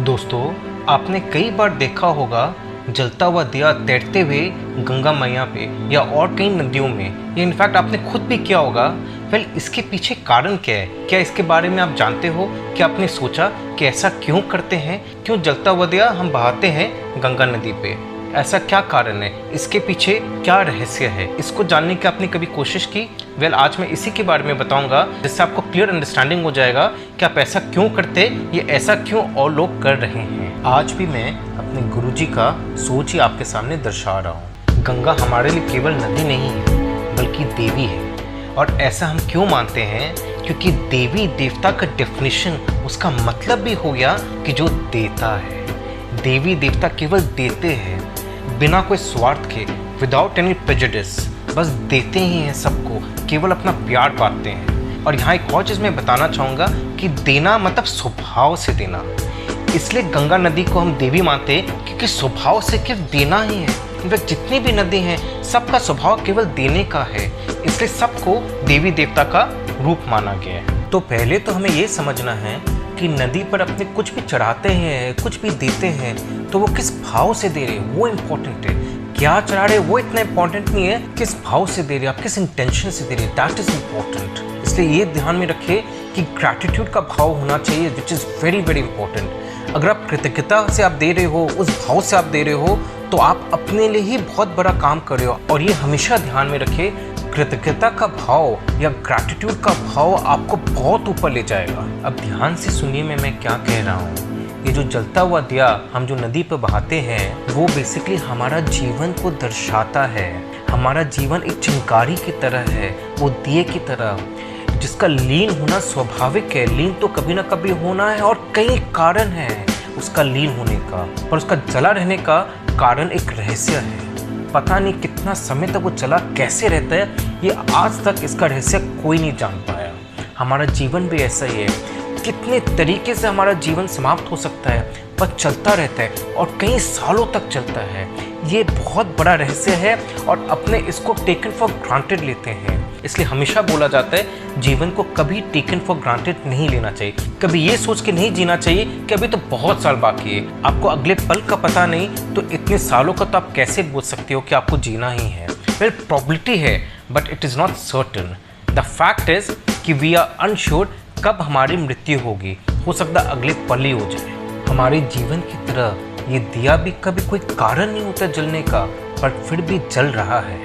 दोस्तों, आपने कई बार देखा होगा जलता हुआ दिया तैरते हुए गंगा मैया पे या और कई नदियों में, या इनफैक्ट आपने खुद भी किया होगा। वेल, इसके पीछे कारण क्या है? क्या इसके बारे में आप जानते हो? क्या आपने सोचा कि ऐसा क्यों करते हैं? क्यों जलता हुआ दिया हम बहाते हैं गंगा नदी पे? ऐसा क्या कारण है? इसके पीछे क्या रहस्य है? इसको जानने की आपने कभी कोशिश की? वेल, आज मैं इसी के बारे में बताऊंगा, जिससे आपको क्लियर अंडरस्टैंडिंग हो जाएगा कि आप ऐसा क्यों करते, ये ऐसा क्यों और लोग कर रहे हैं। आज भी मैं अपने गुरुजी का सोच ही आपके सामने दर्शा रहा हूँ। गंगा हमारे लिए केवल नदी नहीं है, बल्कि देवी है। और ऐसा हम क्यों मानते हैं? क्योंकि देवी देवता का डेफिनेशन, उसका मतलब भी हो गया कि जो देता है। देवी देवता केवल देते हैं, बिना कोई स्वार्थ के, विदाउट एनी प्रेजुडिस, बस देते ही हैं सबको, केवल अपना प्यार बांटते हैं। और यहाँ एक और चीज़ मैं बताना चाहूँगा कि देना मतलब स्वभाव से देना। इसलिए गंगा नदी को हम देवी मानते हैं, क्योंकि स्वभाव से केवल देना ही है। इनफैक्ट जितनी भी नदी हैं, सबका स्वभाव केवल देने का है, इसलिए सबको देवी देवता का रूप माना गया है। तो पहले तो हमें ये समझना है कि नदी पर अपने कुछ भी चढ़ाते हैं, कुछ भी देते हैं, तो वो किस भाव से दे रहे हैं वो इम्पोर्टेंट है। क्या चढ़ा रहे वो इतना इम्पोर्टेंट नहीं है, किस भाव से दे रहे, आप किस इंटेंशन से दे रहे, दैट इज इम्पोर्टेंट। इसलिए ये ध्यान में रखिए कि ग्रैटिट्यूड का भाव होना चाहिए, which is very very important. अगर आप कृतज्ञता से आप दे रहे हो, उस भाव से आप दे रहे हो, तो आप अपने लिए ही बहुत बड़ा काम कर रहे हो। और ये हमेशा ध्यान में रखिए, कृतज्ञता का भाव या ग्रैटिट्यूड का भाव आपको बहुत ऊपर ले जाएगा। अब ध्यान से सुनिए मैं क्या कह रहा हूँ। ये जो जलता हुआ दिया हम जो नदी पर बहाते हैं, वो बेसिकली हमारा जीवन को दर्शाता है। हमारा जीवन एक चिंगारी की तरह है, वो दिए की तरह, जिसका लीन होना स्वाभाविक है। लीन तो कभी ना कभी होना है, और कई कारण हैं उसका लीन होने का, पर उसका जला रहने का कारण एक रहस्य है। पता नहीं कितना समय तक वो चला कैसे रहता है, ये आज तक इसका रहस्य कोई नहीं जान पाया। हमारा जीवन भी ऐसा ही है, कितने तरीके से हमारा जीवन समाप्त हो सकता है, पर चलता रहता है और कई सालों तक चलता है। ये बहुत बड़ा रहस्य है, और अपने इसको टेकन फॉर ग्रांटेड लेते हैं। इसलिए हमेशा बोला जाता है, जीवन को कभी टेकन फॉर ग्रांटेड नहीं लेना चाहिए। कभी ये सोच के नहीं जीना चाहिए कि अभी तो बहुत साल बाकी है, आपको अगले पल का पता नहीं, तो इतने सालों का तो आप कैसे बोल सकते हो कि आपको जीना ही है। वेल, प्रॉबिलिटी है, but it is not certain. The fact is कि वी आर अनश्योर कब हमारी मृत्यु होगी। हो सकता है अगले पल ही हो जाए। हमारे जीवन की तरह ये दिया भी कभी कोई कारण नहीं होता जलने का, पर फिर भी जल रहा है,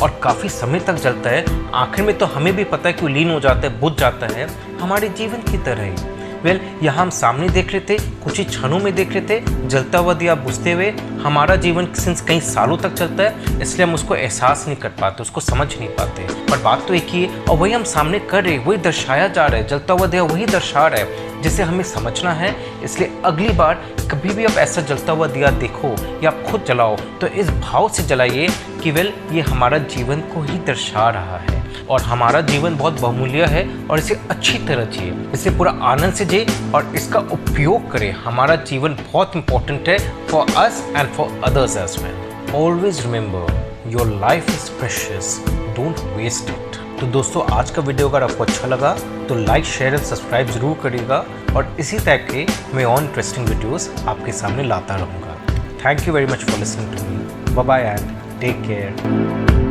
और काफ़ी समय तक जलता है। आखिर में तो हमें भी पता है कि लीन हो जाता है, बुझ जाता है, हमारे जीवन की तरह ही। वेल, यहाँ हम सामने देख रहे थे, कुछ ही क्षणों में देख रहे थे जलता हुआ दिया बुझते हुए। हमारा जीवन सिंस कई सालों तक चलता है, इसलिए हम उसको एहसास नहीं कर पाते, उसको समझ नहीं पाते। पर बात तो एक ही है, और वही हम सामने कर रहे, वही दर्शाया जा रहा है। जलता हुआ दिया वही दर्शा रहा है, जिसे हमें समझना है। इसलिए अगली बार कभी भी आप ऐसा जलता हुआ दिया देखो या आप खुद जलाओ, तो इस भाव से जलाइए कि वेल, ये हमारा जीवन को ही दर्शा रहा है, और हमारा जीवन बहुत बहुमूल्य है, और इसे अच्छी तरह जिए, इसे पूरा आनंद से जिए, और इसका उपयोग करें। हमारा जीवन बहुत इंपॉर्टेंट है, for us and for others as well. Always remember, your life is precious, don't waste it. तो दोस्तों, आज का वीडियो अगर आपको अच्छा लगा तो लाइक, शेयर एंड सब्सक्राइब जरूर करिएगा, और इसी टाइप के मैं और इंटरेस्टिंग वीडियोस आपके सामने लाता रहूँगा। Thank you very much for listening to me. Bye bye and take care.